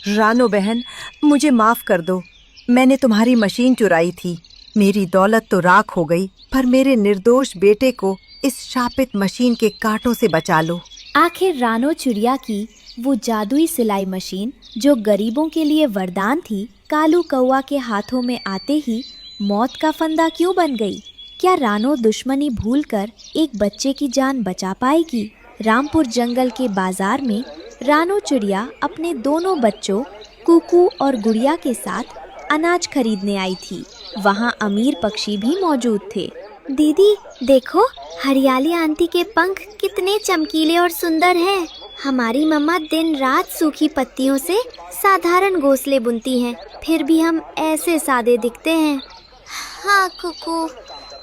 रानो बहन, मुझे माफ कर दो। मैंने तुम्हारी मशीन चुराई थी। मेरी दौलत तो राख हो गई, पर मेरे निर्दोष बेटे को इस शापित मशीन के कांटों से बचा लो। आखिर रानो चिड़िया की वो जादुई सिलाई मशीन जो गरीबों के लिए वरदान थी, कालू कौवा के हाथों में आते ही मौत का फंदा क्यों बन गई? क्या रानो दुश्मनी भूलकर एक बच्चे की जान बचा पाएगी? रामपुर जंगल के बाजार में रानो चिड़िया अपने दोनों बच्चों कुकू और गुड़िया के साथ अनाज खरीदने आई थी। वहाँ अमीर पक्षी भी मौजूद थे। दीदी देखो, हरियाली आंटी के पंख कितने चमकीले और सुंदर हैं। हमारी मम्मा दिन रात सूखी पत्तियों से साधारण घोंसले बुनती हैं, फिर भी हम ऐसे सादे दिखते हैं। हाँ कुकू,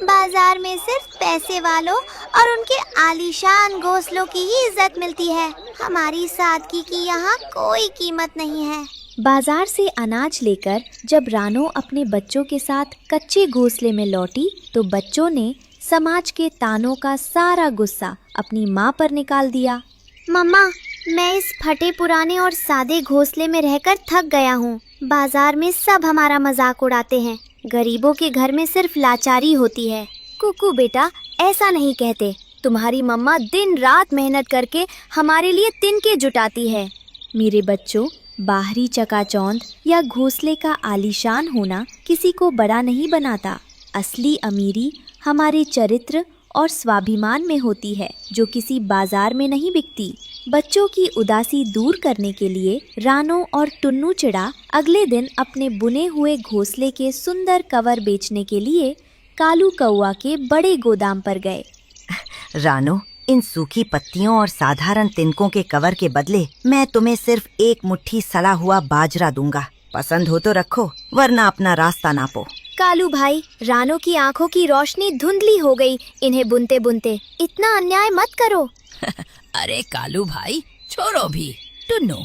बाजार में सिर्फ पैसे वालों और उनके आलीशान घोंसलों की ही इज्जत मिलती है। हमारी सादगी की यहाँ कोई कीमत नहीं है। बाजार से अनाज लेकर जब रानो अपने बच्चों के साथ कच्चे घोंसले में लौटी तो बच्चों ने समाज के तानों का सारा गुस्सा अपनी माँ पर निकाल दिया। मम्मा, मैं इस फटे पुराने और सादे घोंसले में रहकर थक गया हूँ। बाजार में सब हमारा मजाक उड़ाते हैं। गरीबों के घर में सिर्फ लाचारी होती है। कुकू बेटा, ऐसा नहीं कहते। तुम्हारी मम्मा दिन रात मेहनत करके हमारे लिए तिनके जुटाती है। मेरे बच्चों, बाहरी चकाचौंध या घोंसले का आलीशान होना किसी को बड़ा नहीं बनाता। असली अमीरी हमारे चरित्र और स्वाभिमान में होती है, जो किसी बाजार में नहीं बिकती। बच्चों की उदासी दूर करने के लिए रानो और टुन्नू चिड़ा अगले दिन अपने बुने हुए घोंसले के सुंदर कवर बेचने के लिए कालू कौवा के बड़े गोदाम पर गए। रानो, इन सूखी पत्तियों और साधारण तिनकों के कवर के बदले मैं तुम्हें सिर्फ एक मुट्ठी सड़ा हुआ बाजरा दूंगा। पसंद हो तो रखो, वरना अपना रास्ता नापो। कालू भाई, रानो की आंखों की रोशनी धुंधली हो गई इन्हें बुनते बुनते। इतना अन्याय मत करो। अरे कालू भाई, छोड़ो भी। टुन्नू,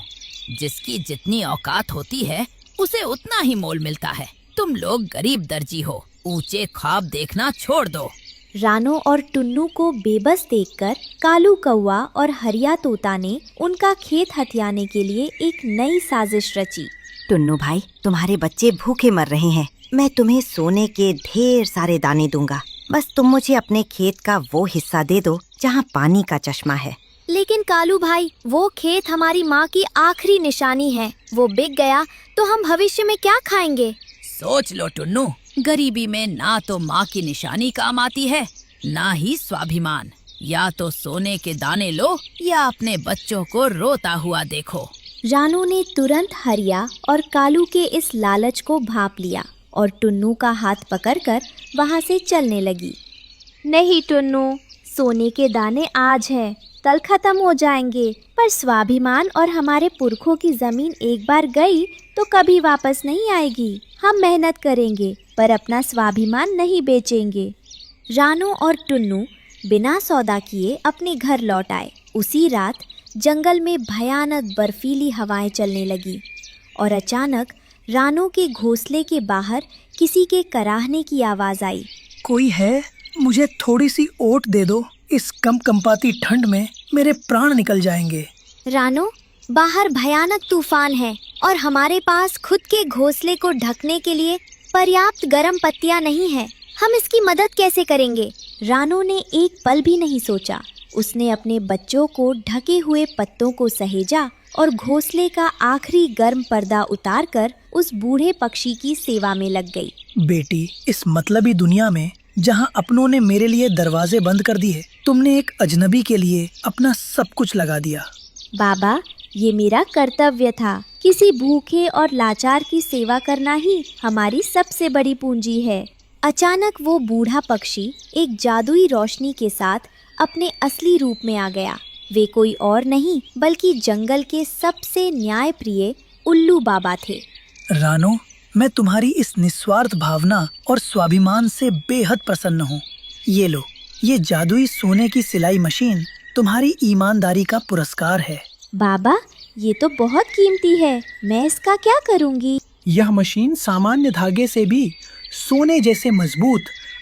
जिसकी जितनी औकात होती है उसे उतना ही मोल मिलता है। तुम लोग गरीब दर्जी हो, ऊंचे ख्वाब देखना छोड़ दो। रानो और टुन्नू को बेबस देखकर कालू कौवा और हरिया तोता ने उनका खेत हथियाने के लिए एक नई साजिश रची। टुन्नू भाई, तुम्हारे बच्चे भूखे मर रहे हैं। मैं तुम्हें सोने के ढेर सारे दाने दूंगा। बस तुम मुझे अपने खेत का वो हिस्सा दे दो जहाँ पानी का चश्मा है। लेकिन कालू भाई, वो खेत हमारी माँ की आखिरी निशानी है। वो बिक गया तो हम भविष्य में क्या खाएंगे? सोच लो टुन्नू, गरीबी में ना तो माँ की निशानी काम आती है, ना ही स्वाभिमान। या तो सोने के दाने लो या अपने बच्चों को रोता हुआ देखो। रानो ने तुरंत हरिया और कालू के इस लालच को भांप लिया और टुन्नू का हाथ पकड़कर वहाँ से चलने लगी। नहीं टुन्नू, सोने के दाने आज हैं, कल खत्म हो जाएंगे, पर स्वाभिमान और हमारे पुरखों की जमीन एक बार गई तो कभी वापस नहीं आएगी। हम मेहनत करेंगे पर अपना स्वाभिमान नहीं बेचेंगे। रानो और टुन्नू बिना सौदा किए अपने घर लौट आए। उसी रात जंगल में भयानक बर्फीली हवाएं चलने लगी और अचानक रानो के घोंसले के बाहर किसी के कराहने की आवाज आई। कोई है? मुझे थोड़ी सी ओट दे दो। इस कंपकंपाती ठंड में मेरे प्राण निकल जाएंगे। रानो, बाहर भयानक तूफान है और हमारे पास खुद के घोंसले को ढकने के लिए पर्याप्त गर्म पत्तियां नहीं है। हम इसकी मदद कैसे करेंगे? रानो ने एक पल भी नहीं सोचा। उसने अपने बच्चों को ढके हुए पत्तों को सहेजा और घोंसले का आखिरी गर्म पर्दा उतारकर उस बूढ़े पक्षी की सेवा में लग गई। बेटी, इस मतलबी दुनिया में जहाँ अपनों ने मेरे लिए दरवाजे बंद कर दिए, तुमने एक अजनबी के लिए अपना सब कुछ लगा दिया। बाबा, ये मेरा कर्तव्य था। किसी भूखे और लाचार की सेवा करना ही हमारी सबसे बड़ी पूंजी है। अचानक वो बूढ़ा पक्षी एक जादुई रोशनी के साथ अपने असली रूप में आ गया। वे कोई और नहीं बल्कि जंगल के सबसे न्यायप्रिय उल्लू बाबा थे। रानो, मैं तुम्हारी इस निस्वार्थ भावना और स्वाभिमान से बेहद प्रसन्न हूँ। ये लो, ये जादुई सोने की सिलाई मशीन तुम्हारी ईमानदारी का पुरस्कार है। बाबा, ये तो बहुत कीमती है। मैं इसका क्या करूँगी? यह मशीन सामान्य धागे से भी सोने जैसे मजबूत,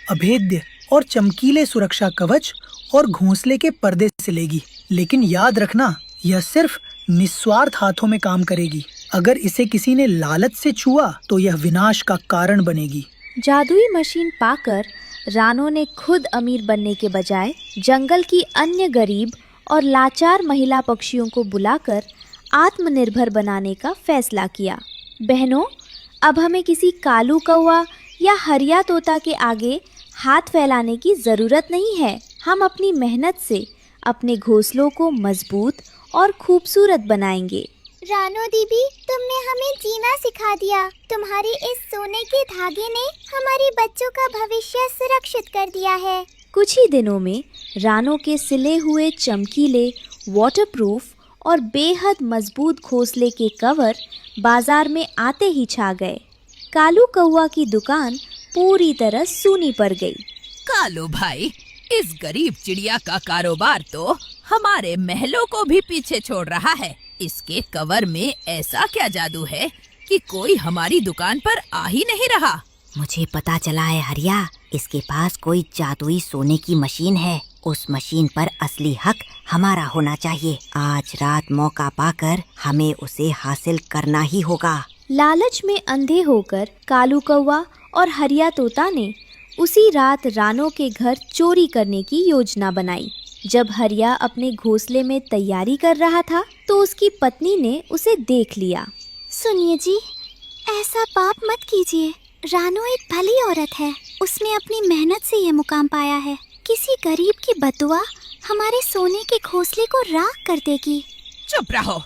अभेद्य और चमकीले सुरक्षा कवच और घोंसले के पर्दे से लेगी। लेकिन याद रखना, यह सिर्फ निस्वार्थ हाथों में काम करेगी। अगर इसे किसी ने लालच से छुआ तो यह विनाश का कारण बनेगी। जादुई मशीन पाकर रानो ने खुद अमीर बनने के बजाय जंगल की अन्य गरीब और लाचार महिला पक्षियों को बुलाकर आत्मनिर्भर बनाने का फैसला किया। बहनों, अब हमें किसी कालू कौवा या हरिया तोता के आगे हाथ फैलाने की ज़रूरत नहीं है। हम अपनी मेहनत से अपने घोंसलों को मजबूत और खूबसूरत बनाएंगे। रानो दीदी, तुमने हमें जीना सिखा दिया। तुम्हारी इस सोने के धागे ने हमारे बच्चों का भविष्य सुरक्षित कर दिया है। कुछ ही दिनों में रानो के सिले हुए चमकीले, वाटरप्रूफ और बेहद मजबूत घोंसले के कवर बाजार में आते ही छा गए। कालू कौवा की दुकान पूरी तरह सूनी पड़ गई। कालू भाई, इस गरीब चिड़िया का कारोबार तो हमारे महलों को भी पीछे छोड़ रहा है। इसके कवर में ऐसा क्या जादू है कि कोई हमारी दुकान पर आ ही नहीं रहा। मुझे पता चला है हरिया, इसके पास कोई जादुई सोने की मशीन है। उस मशीन पर असली हक हमारा होना चाहिए। आज रात मौका पाकर हमें उसे हासिल करना ही होगा। लालच में अंधे होकर कालू कौवा और हरिया तोता ने उसी रात रानो के घर चोरी करने की योजना बनाई। जब हरिया अपने घोंसले में तैयारी कर रहा था तो उसकी पत्नी ने उसे देख लिया। सुनिए जी, ऐसा पाप मत कीजिए। रानो एक भली औरत है। उसने अपनी मेहनत से ये मुकाम पाया है। किसी गरीब की बदुआ हमारे सोने के घोंसले को राख कर देगी। चुप रहो।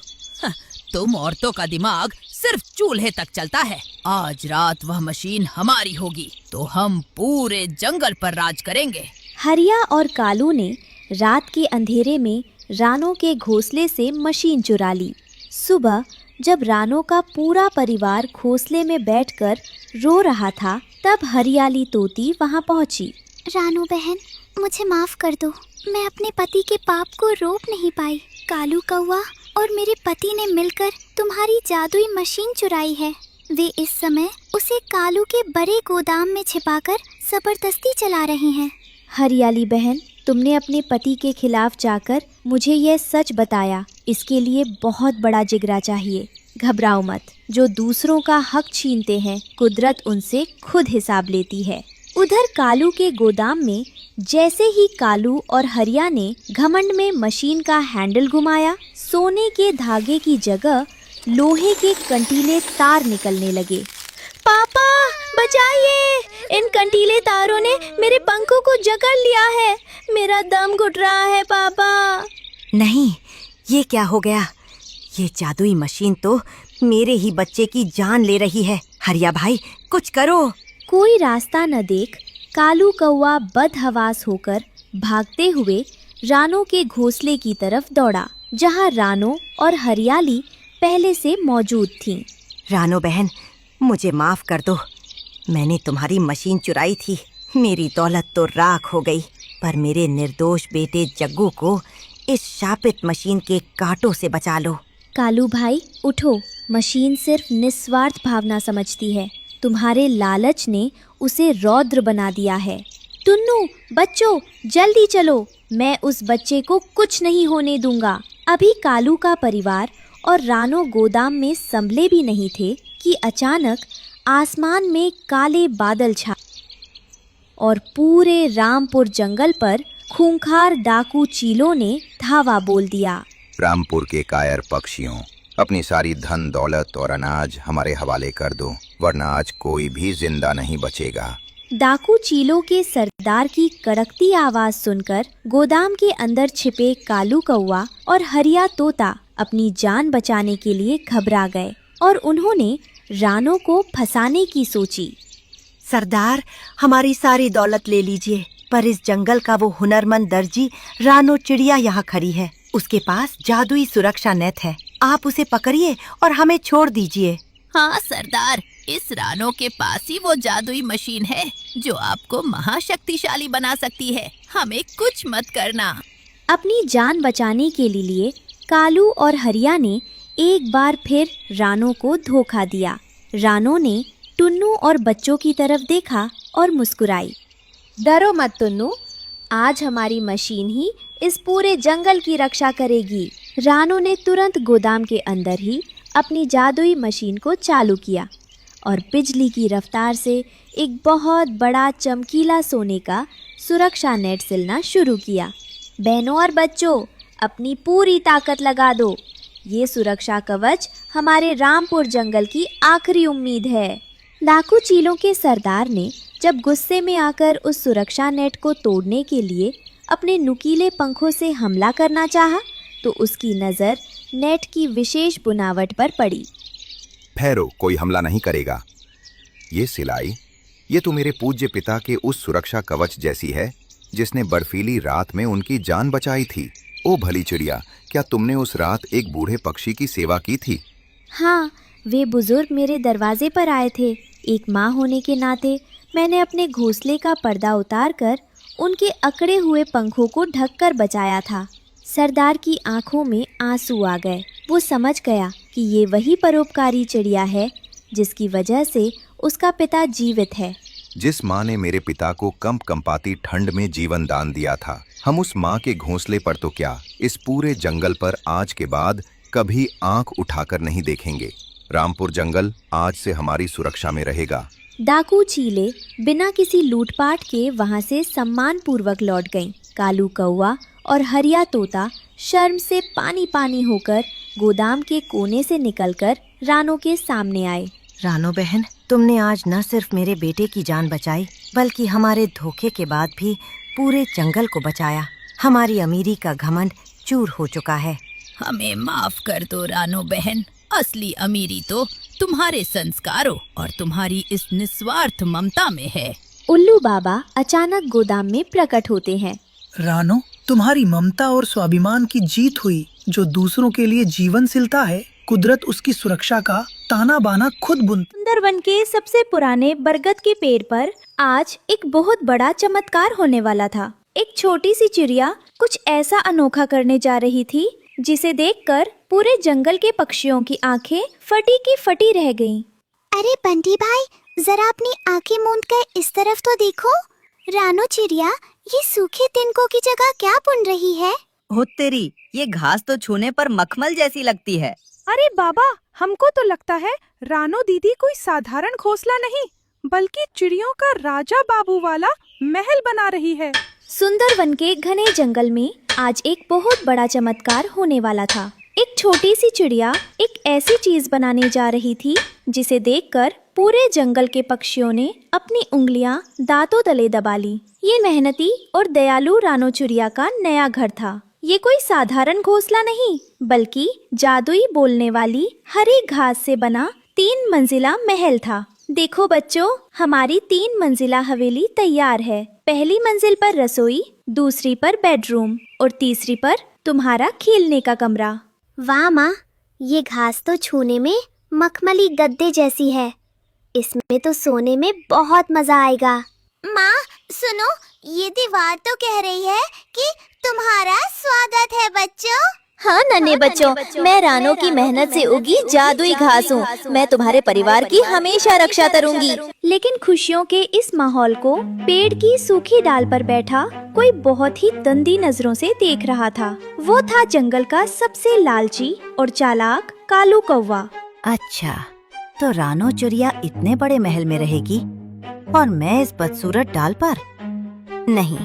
तुम औरतों का दिमाग सिर्फ चूल्हे तक चलता है। आज रात वह मशीन हमारी होगी तो हम पूरे जंगल पर राज करेंगे। हरिया और कालू ने रात के अंधेरे में रानो के घोंसले से मशीन चुरा ली। सुबह जब रानो का पूरा परिवार घोंसले में बैठकर रो रहा था, तब हरियाली तोती वहां पहुंची। रानो बहन, मुझे माफ कर दो। मैं अपने पति के पाप को रोक नहीं पाई। कालू कौवा और मेरे पति ने मिलकर तुम्हारी जादुई मशीन चुराई है। वे इस समय उसे कालू के बड़े गोदाम में छिपाकर जबरदस्ती चला रहे हैं। हरियाली बहन, तुमने अपने पति के खिलाफ जाकर मुझे यह सच बताया। इसके लिए बहुत बड़ा जिगरा चाहिए। घबराओ मत। जो दूसरों का हक छीनते हैं, कुदरत उनसे खुद हिसाब लेती है। उधर कालू के गोदाम में जैसे ही कालू और हरिया ने घमंड में मशीन का हैंडल घुमाया, सोने के धागे की जगह लोहे के कंटीले तार निकलने लगे। पापा, बचाइए! इन कंटीले तारों ने मेरे पंखों को जकड़ लिया है। मेरा दम घुट रहा है पापा। नहीं, ये क्या हो गया? ये जादुई मशीन तो मेरे ही बच्चे की जान ले रही है। हरिया भाई, कुछ करो। कोई रास्ता न देख कालू कौवा बदहवास होकर भागते हुए रानो के घोंसले की तरफ दौड़ा, जहां रानो और हरियाली पहले से मौजूद थीं। रानो बहन, मुझे माफ कर दो। मैंने तुम्हारी मशीन चुराई थी। मेरी दौलत तो राख हो गई, पर मेरे निर्दोष बेटे जग्गू को इस शापित मशीन के कांटों से बचा लो। कालू भाई, उठो। मशीन सिर्फ निस्वार्थ भावना समझती है। तुम्हारे लालच ने उसे रौद्र बना दिया है। टुन्नू, बच्चों, जल्दी चलो। मैं उस बच्चे को कुछ नहीं होने दूंगा। अभी कालू का परिवार और रानो गोदाम में संभले भी नहीं थे कि अचानक आसमान में काले बादल छा और पूरे रामपुर जंगल पर खूंखार डाकू चीलों ने धावा बोल दिया। रामपुर के कायर पक्षियों, अपनी सारी धन दौलत और अनाज हमारे हवाले कर दो, वरना आज कोई भी जिंदा नहीं बचेगा। डाकू चीलों के सरदार की कड़कती आवाज सुनकर गोदाम के अंदर छिपे कालू कौवा और हरिया तोता अपनी जान बचाने के लिए घबरा गए और उन्होंने रानो को फंसाने की सोची। सरदार, हमारी सारी दौलत ले लीजिए, पर इस जंगल का वो हुनरमंद दर्जी रानो चिड़िया यहाँ खड़ी है। उसके पास जादुई सुरक्षा नेट है। आप उसे पकड़िए और हमें छोड़ दीजिए। हाँ सरदार, इस रानो के पास ही वो जादुई मशीन है जो आपको महाशक्तिशाली बना सकती है। हमें कुछ मत करना। अपनी जान बचाने के लिए कालू और हरिया ने एक बार फिर रानो को धोखा दिया। रानो ने टुन्नू और बच्चों की तरफ देखा और मुस्कुराई। डरो मत टुन्नू, आज हमारी मशीन ही इस पूरे जंगल की रक्षा करेगी। रानो ने तुरंत गोदाम के अंदर ही अपनी जादुई मशीन को चालू किया और बिजली की रफ्तार से एक बहुत बड़ा चमकीला सोने का सुरक्षा नेट सिलना शुरू किया। बहनों और बच्चों, अपनी पूरी ताकत लगा दो। ये सुरक्षा कवच हमारे रामपुर जंगल की आखिरी उम्मीद है। डाकू चीलों के सरदार ने जब गुस्से में आकर उस सुरक्षा नेट को तोड़ने के लिए अपने नुकीले पंखों से हमला करना चाहा, तो उसकी नज़र नेट की विशेष बुनावट पर पड़ी। ठहरो, कोई हमला नहीं करेगा। ये सिलाई, ये तो मेरे पूज्य पिता के उस सुरक्षा कवच जैसी है जिसने बर्फीली रात में उनकी जान बचाई थी। ओ भली चिड़िया, क्या तुमने उस रात एक बूढ़े पक्षी की सेवा की थी? हाँ, वे बुजुर्ग मेरे दरवाजे पर आए थे। एक माँ होने के नाते मैंने अपने घोंसले का पर्दा उतारकर उनके अकड़े हुए पंखों को ढककर बचाया था। सरदार की आंखों में आंसू आ गए। वो समझ गया कि ये वही परोपकारी चिड़िया है जिसकी वजह से उसका पिता जीवित है। जिस माँ ने मेरे पिता को कंपकंपाती ठंड में जीवन दान दिया था, हम उस माँ के घोंसले पर तो क्या, इस पूरे जंगल पर आज के बाद कभी आंख उठाकर नहीं देखेंगे। रामपुर जंगल आज से हमारी सुरक्षा में रहेगा। डाकू चीले बिना किसी लूटपाट के वहां से सम्मान पूर्वक लौट गईं। कालू कौवा और हरिया तोता शर्म से पानी पानी होकर गोदाम के कोने से निकलकर रानो के सामने आए। रानो बहन, तुमने आज न सिर्फ मेरे बेटे की जान बचाई, बल्कि हमारे धोखे के बाद भी पूरे जंगल को बचाया। हमारी अमीरी का घमंड चूर हो चुका है। हमें माफ कर दो रानो बहन। असली अमीरी तो तुम्हारे संस्कारों और तुम्हारी इस निस्वार्थ ममता में है। उल्लू बाबा अचानक गोदाम में प्रकट होते हैं। रानो, तुम्हारी ममता और स्वाभिमान की जीत हुई। जो दूसरों के लिए जीवन सिलता है, कुदरत उसकी सुरक्षा का ताना बाना खुद बुनती। सुंदरवन के सबसे पुराने बरगद के पेड़ पर आज एक बहुत बड़ा चमत्कार होने वाला था। एक छोटी सी चिड़िया कुछ ऐसा अनोखा करने जा रही थी जिसे देखकर पूरे जंगल के पक्षियों की आंखें फटी की फटी रह गईं। अरे बंटी भाई, जरा अपनी आंखें मूंद कर इस तरफ तो देखो। रानो चिड़िया ये सूखे तिनकों की जगह क्या बुन रही है? हो तेरी, ये घास तो छूने पर मखमल जैसी लगती है। अरे बाबा, हमको तो लगता है रानो दीदी कोई साधारण घोंसला नहीं, बल्कि चिड़ियों का राजा बाबू वाला महल बना रही है। सुंदरवन के घने जंगल में आज एक बहुत बड़ा चमत्कार होने वाला था। एक छोटी सी चिड़िया एक ऐसी चीज बनाने जा रही थी जिसे देखकर पूरे जंगल के पक्षियों ने अपनी उंगलियां दांतों तले दबा ली। ये मेहनती और दयालु रानो चिड़िया का नया घर था। ये कोई साधारण घोंसला नहीं, बल्कि जादुई बोलने वाली हरी घास से बना 3 मंजिला महल था। देखो बच्चों, हमारी 3 मंजिला हवेली तैयार है। पहली मंजिल पर रसोई, दूसरी पर बेडरूम और तीसरी पर तुम्हारा खेलने का कमरा। वाह माँ, ये घास तो छूने में मखमली गद्दे जैसी है। इसमें तो सोने में बहुत मजा आएगा। माँ सुनो, ये दीवार तो कह रही है कि तुम्हारा स्वागत है बच्चों। हाँ नन्हे बच्चों, मैं रानो की मेहनत से उगी जादुई घास हूँ। मैं तुम्हारे परिवार की हमेशा रक्षा करूंगी। लेकिन खुशियों के इस माहौल को पेड़ की सूखी डाल पर बैठा कोई बहुत ही गंदी नजरों से देख रहा था। वो था जंगल का सबसे लालची और चालाक कालू कौवा। अच्छा, तो रानो चिड़िया इतने बड़े महल में रहेगी और मैं इस बदसूरत डाल पर? नहीं,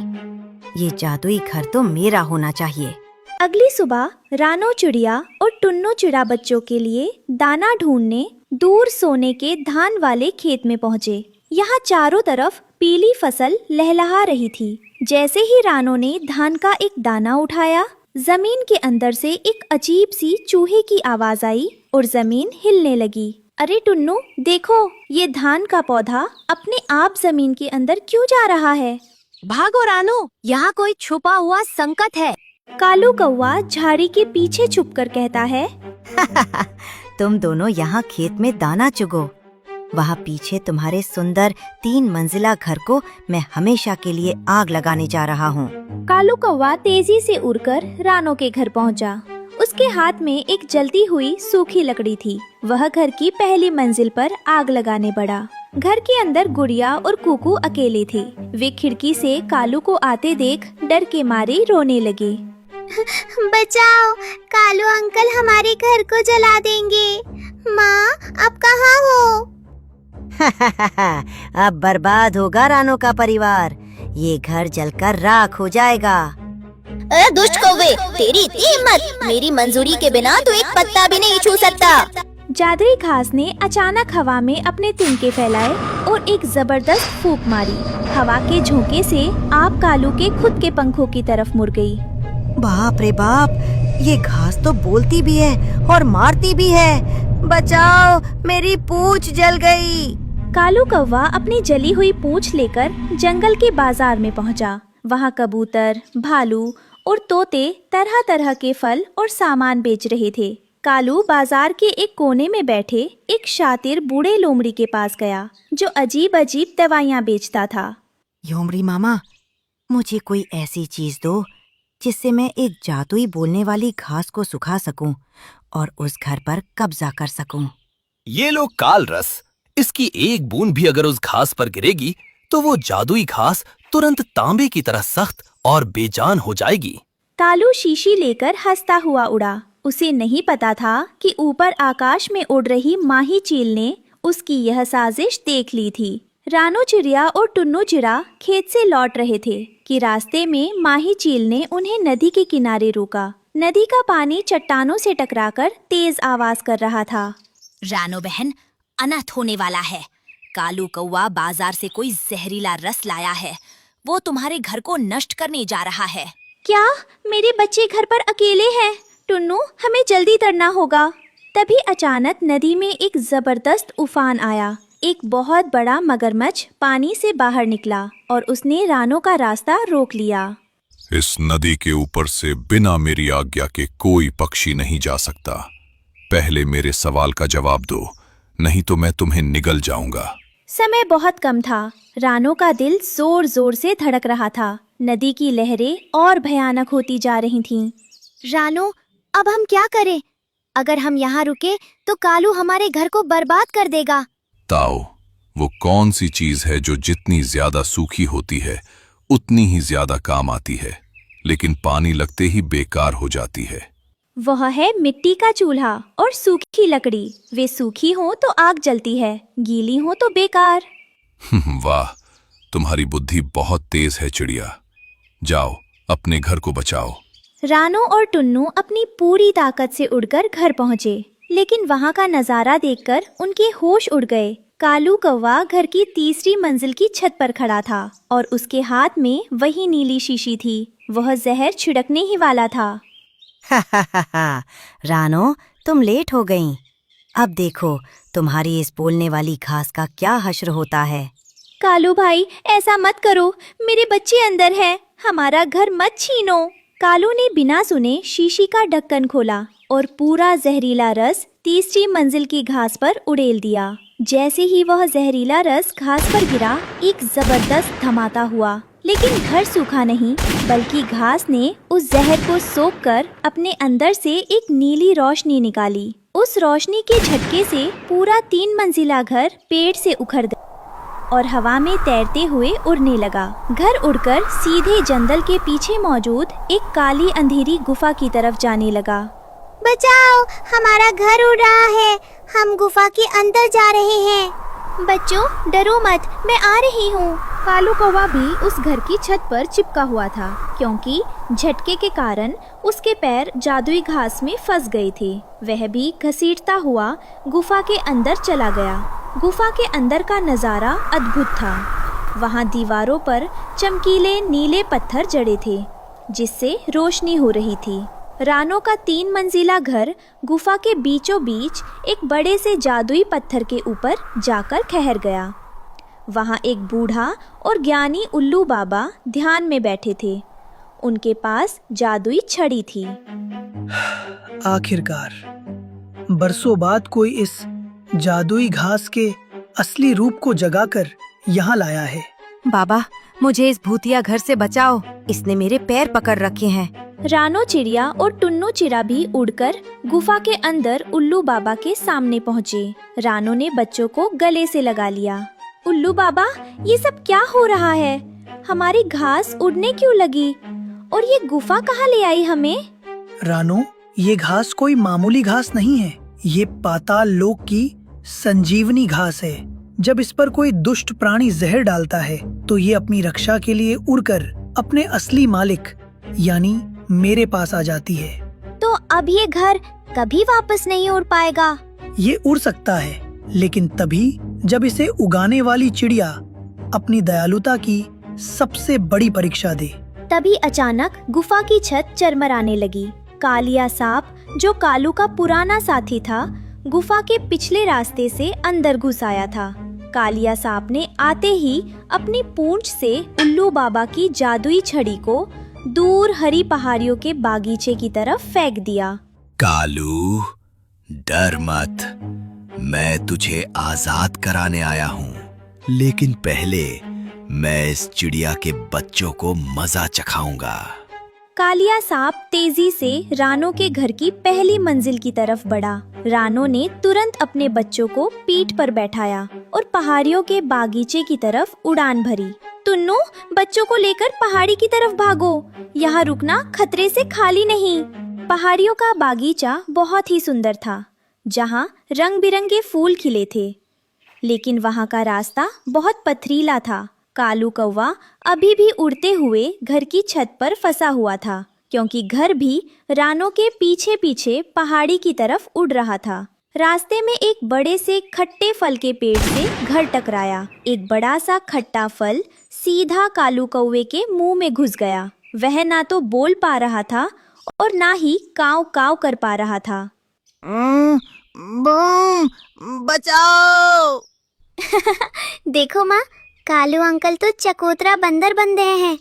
ये जादुई घर तो मेरा होना चाहिए। अगली सुबह रानो चिड़िया और टुन्नो चिड़ा बच्चों के लिए दाना ढूंढने दूर सोने के धान वाले खेत में पहुँचे। यहाँ चारों तरफ पीली फसल लहलहा रही थी। जैसे ही रानो ने धान का एक दाना उठाया, जमीन के अंदर से एक अजीब सी चूहे की आवाज आई और जमीन हिलने लगी। अरे टुन्नू, देखो, ये धान का पौधा अपने आप जमीन के अंदर क्यों जा रहा है? भागो रानो, यहाँ कोई छुपा हुआ संकट है। कालू कौवा झाड़ी के पीछे छुपकर कहता है। तुम दोनों यहाँ खेत में दाना चुगो। वहाँ पीछे तुम्हारे सुंदर 3 मंजिला घर को मैं हमेशा के लिए आग लगाने जा रहा हूँ। कालू कौवा तेजी से उड़कर रानो के घर पहुँचा। उसके हाथ में एक जलती हुई सूखी लकड़ी थी। वह घर की पहली मंजिल पर आग लगाने बढ़ा। घर के अंदर गुड़िया और कुकू अकेले थे। वे खिड़की से कालू को आते देख डर के मारे रोने लगे। बचाओ, कालू अंकल हमारे घर को जला देंगे। माँ, आप कहाँ हो? अब बर्बाद होगा रानो का परिवार। ये घर जलकर राख हो जाएगा। दुष्ट कौवे, तेरी इतनी हिम्मत! मेरी मंजूरी के बिना तू एक पत्ता भी नहीं छू सकता। जादुई घास ने अचानक हवा में अपने तिनके फैलाए और एक जबरदस्त फूंक मारी। हवा के झोंके से आप कालू के खुद के पंखों की तरफ मुड़ गई। बाप रे बाप, ये घास तो बोलती भी है और मारती भी है। बचाओ, मेरी पूंछ जल गई। कालू कौवा अपनी जली हुई पूंछ लेकर जंगल के बाजार में पहुंचा। वहां कबूतर, भालू और तोते तरह तरह के फल और सामान बेच रहे थे। कालू बाजार के एक कोने में बैठे एक शातिर बूढ़े लोमड़ी के पास गया, जो अजीब अजीब दवाइयाँ बेचता था। लोमड़ी मामा, मुझे कोई ऐसी चीज दो जिससे मैं एक जादुई बोलने वाली घास को सुखा सकूं और उस घर पर कब्जा कर सकूं। ये लो काल रस। इसकी एक बूंद भी अगर उस घास पर गिरेगी तो वो जादुई घास तुरंत तांबे की तरह सख्त और बेजान हो जाएगी। कालू शीशी लेकर हंसता हुआ उड़ा। उसे नहीं पता था कि ऊपर आकाश में उड़ रही माही चील ने उसकी यह साजिश देख ली थी। रानो चिड़िया और टुन्नू चिड़ा खेत से लौट रहे थे कि रास्ते में माही चील ने उन्हें नदी के किनारे रोका। नदी का पानी चट्टानों से टकराकर तेज आवाज कर रहा था। रानो बहन, अनर्थ होने वाला है। कालू कौवा बाजार से कोई जहरीला रस लाया है। वो तुम्हारे घर को नष्ट करने जा रहा है। क्या मेरे बच्चे घर पर अकेले हैं? टुन्नू, हमें जल्दी तरना होगा। तभी अचानक नदी में एक जबरदस्त उफान आया। एक बहुत बड़ा मगरमच्छ पानी से बाहर निकला और उसने रानो का रास्ता रोक लिया। इस नदी के ऊपर से बिना मेरी आज्ञा के कोई पक्षी नहीं जा सकता। पहले मेरे सवाल का जवाब दो, नहीं तो मैं तुम्हें निगल जाऊंगा। समय बहुत कम था। रानो का दिल जोर जोर से धड़क रहा था। नदी की लहरें और भयानक होती जा रही थीं। रानो, अब हम क्या करें? अगर हम यहाँ रुके तो कालू हमारे घर को बर्बाद कर देगा। ताओ, वो कौन सी चीज है जो जितनी ज्यादा सूखी होती है उतनी ही ज्यादा काम आती है, लेकिन पानी लगते ही बेकार हो जाती है? वह है मिट्टी का चूल्हा और सूखी लकड़ी। वे सूखी हो तो आग जलती है, गीली हो तो बेकार। वाह, तुम्हारी बुद्धि बहुत तेज है चिड़िया। जाओ, अपने घर को बचाओ। रानो और टुन्नू अपनी पूरी ताकत से उड़कर घर पहुँचे, लेकिन वहाँ का नज़ारा देखकर उनके होश उड़ गए। कालू कौवा घर की तीसरी मंजिल की छत पर खड़ा था और उसके हाथ में वही नीली शीशी थी। वह जहर छिड़कने ही वाला था। रानो, तुम लेट हो गईं। अब देखो तुम्हारी इस बोलने वाली घास का क्या हश्र होता है। कालू भाई, ऐसा मत करो। मेरे बच्चे अंदर हैं। हमारा घर मत छीनो। कालू ने बिना सुने शीशी का ढक्कन खोला और पूरा जहरीला रस तीसरी मंजिल की घास पर उड़ेल दिया। जैसे ही वह जहरीला रस घास पर गिरा, एक जबरदस्त धमाका हुआ। लेकिन घर सूखा नहीं, बल्कि घास ने उस जहर को सोखकर अपने अंदर से एक नीली रोशनी निकाली। उस रोशनी के झटके से पूरा 3 मंजिला घर पेड़ से उखड़ गया और हवा में तैरते हुए उड़ने लगा। घर उड़कर सीधे जंगल के पीछे मौजूद एक काली अंधेरी गुफा की तरफ जाने लगा। बचाओ, हमारा घर उड़ रहा है। हम गुफा के अंदर जा रहे हैं। बच्चों, डरो मत, मैं आ रही हूँ। कालू कौवा भी उस घर की छत पर चिपका हुआ था, क्योंकि झटके के कारण उसके पैर जादुई घास में फंस गए थे। वह भी घसीटता हुआ गुफा के अंदर चला गया। गुफा के अंदर का नज़ारा अद्भुत था। वहाँ दीवारों पर चमकीले नीले पत्थर जड़े थे, जिससे रोशनी हो रही थी। रानो का 3 मंजिला घर गुफा के बीचों बीच एक बड़े से जादुई पत्थर के ऊपर जाकर ठहर गया। वहाँ एक बूढ़ा और ज्ञानी उल्लू बाबा ध्यान में बैठे थे। उनके पास जादुई छड़ी थी। आखिरकार बरसों बाद कोई इस जादुई घास के असली रूप को जगाकर यहाँ लाया है। बाबा, मुझे इस भूतिया घर से बचाओ। इसने मेरे पैर पकड़ रखे हैं। रानो चिड़िया और टुन्नू चिड़ा भी उड़कर गुफा के अंदर उल्लू बाबा के सामने पहुँचे। रानो ने बच्चों को गले से लगा लिया। उल्लू बाबा, ये सब क्या हो रहा है? हमारी घास उड़ने क्यों लगी? और ये गुफा कहाँ ले आई हमें? रानो, ये घास कोई मामूली घास नहीं है। ये पाताल लोक की संजीवनी घास है। जब इस पर कोई दुष्ट प्राणी जहर डालता है तो ये अपनी रक्षा के लिए उड़कर अपने असली मालिक यानी मेरे पास आ जाती है। तो अब ये घर कभी वापस नहीं उड़ पाएगा? ये उड़ सकता है, लेकिन तभी जब इसे उगाने वाली चिड़िया अपनी दयालुता की सबसे बड़ी परीक्षा दे। तभी अचानक गुफा की छत चरमराने लगी। कालिया सांप, जो कालू का पुराना साथी था, गुफा के पिछले रास्ते से अंदर घुस आया था। कालिया सांप ने आते ही अपनी पूंछ से उल्लू बाबा की जादुई छड़ी को दूर हरी पहाड़ियों के बागीचे की तरफ फेंक दिया। कालू, डर मत, मैं तुझे आजाद कराने आया हूँ, लेकिन पहले मैं इस चिड़िया के बच्चों को मजा चखाऊंगा। कालिया सांप तेजी से रानो के घर की पहली मंजिल की तरफ बढ़ा। रानो ने तुरंत अपने बच्चों को पीठ पर बैठाया और पहाड़ियों के बागीचे की तरफ उड़ान भरी। टुन्नू, बच्चों को लेकर पहाड़ी की तरफ भागो, यहाँ रुकना खतरे से खाली नहीं। पहाड़ियों का बागीचा बहुत ही सुंदर था, जहाँ रंग बिरंगे फूल खिले थे, लेकिन वहाँ का रास्ता बहुत पथरीला था। कालू कौवा अभी भी उड़ते हुए घर की छत पर फंसा हुआ था, क्योंकि घर भी रानो के पीछे पीछे पहाड़ी की तरफ उड़ रहा था। रास्ते में एक बड़े से खट्टे फल के पेड़ से घर टकराया। एक बड़ा सा खट्टा फल सीधा कालू कौवे के मुंह में घुस गया। वह ना तो बोल पा रहा था और ना ही काव काव कर पा रहा था। बूम, बचाओ! देखो माँ, कालू अंकल तो चकोतरा बंदर बन गए हैं।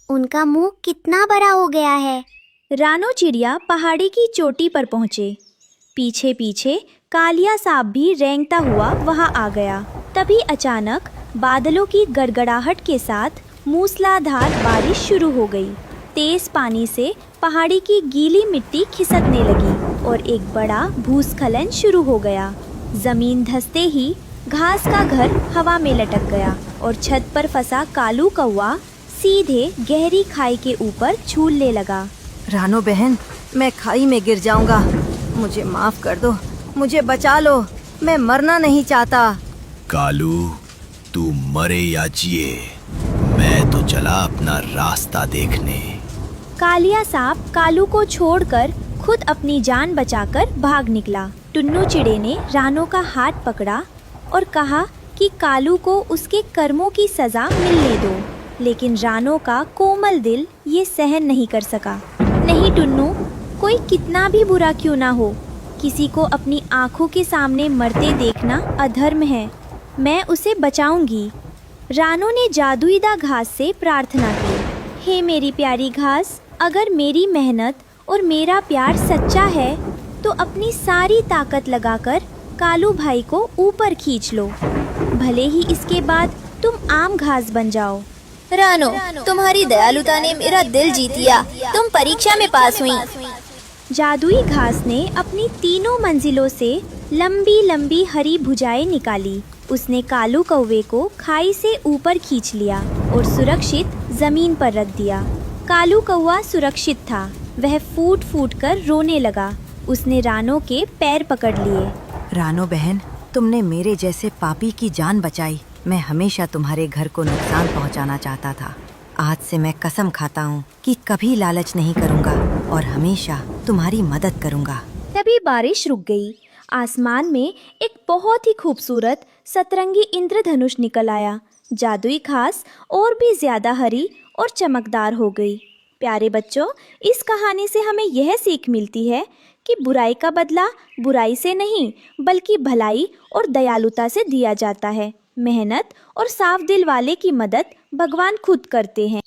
उनका मुंह कितना बड़ा हो गया है। रानो चिड़िया पहाड़ी की चोटी पर पहुँचे। पीछे पीछे कालिया सांप भी रेंगता हुआ वहां आ गया। तभी अचानक बादलों की गड़गड़ाहट के साथ मूसलाधार बारिश शुरू हो गई। तेज पानी से पहाड़ी की गीली मिट्टी खिसकने लगी और एक बड़ा भूस्खलन शुरू हो गया। जमीन धंसते ही घास का घर हवा में लटक गया और छत पर फंसा कालू कौवा सीधे गहरी खाई के ऊपर झूलने लगा। रानो बहन, मैं खाई में गिर जाऊंगा, मुझे माफ कर दो, मुझे बचा लो, मैं मरना नहीं चाहता। कालू, तू मरे या जिए, मैं तो चला अपना रास्ता देखने। कालिया सांप कालू को छोड़कर खुद अपनी जान बचाकर भाग निकला। टुन्नू चिड़े ने रानो का हाथ पकड़ा और कहा कि कालू को उसके कर्मों की सजा मिलने दो, लेकिन रानो का कोमल दिल ये सहन नहीं कर सका। नहीं टुन्नू, कोई कितना भी बुरा क्यों ना हो, किसी को अपनी आंखों के सामने मरते देखना अधर्म है। मैं उसे बचाऊंगी। रानो ने जादुईदा घास से प्रार्थना की। हे मेरी प्यारी घास, अगर मेरी मेहनत और मेरा प्यार सच्चा है तो अपनी सारी ताकत लगाकर कालू भाई को ऊपर खींच लो, भले ही इसके बाद तुम आम घास बन जाओ। रानो, तुम्हारी दयालुता ने मेरा दिल जीत लिया। तुम परीक्षा में पास हुई। जादुई घास ने अपनी तीनों मंजिलों से लंबी लंबी हरी भुजाएं निकाली। उसने कालू कौवे को खाई से ऊपर खींच लिया और सुरक्षित जमीन पर रख दिया। कालू कौवा सुरक्षित था। वह फूट फूट कर रोने लगा। उसने रानो के पैर पकड़ लिए। रानो बहन, तुमने मेरे जैसे पापी की जान बचाई। मैं हमेशा तुम्हारे घर को नुकसान पहुंचाना चाहता था। आज से मैं कसम खाता हूँ कि कभी लालच नहीं करूँगा और हमेशा तुम्हारी मदद करूँगा। तभी बारिश रुक गई। आसमान में एक बहुत ही खूबसूरत सतरंगी इंद्रधनुष निकल आया। जादुई घास और भी ज्यादा हरी और चमकदार हो गई। प्यारे बच्चों, इस कहानी से हमें यह सीख मिलती है कि बुराई का बदला बुराई से नहीं बल्कि भलाई और दयालुता से दिया जाता है। मेहनत और साफ दिल वाले की मदद भगवान खुद करते हैं।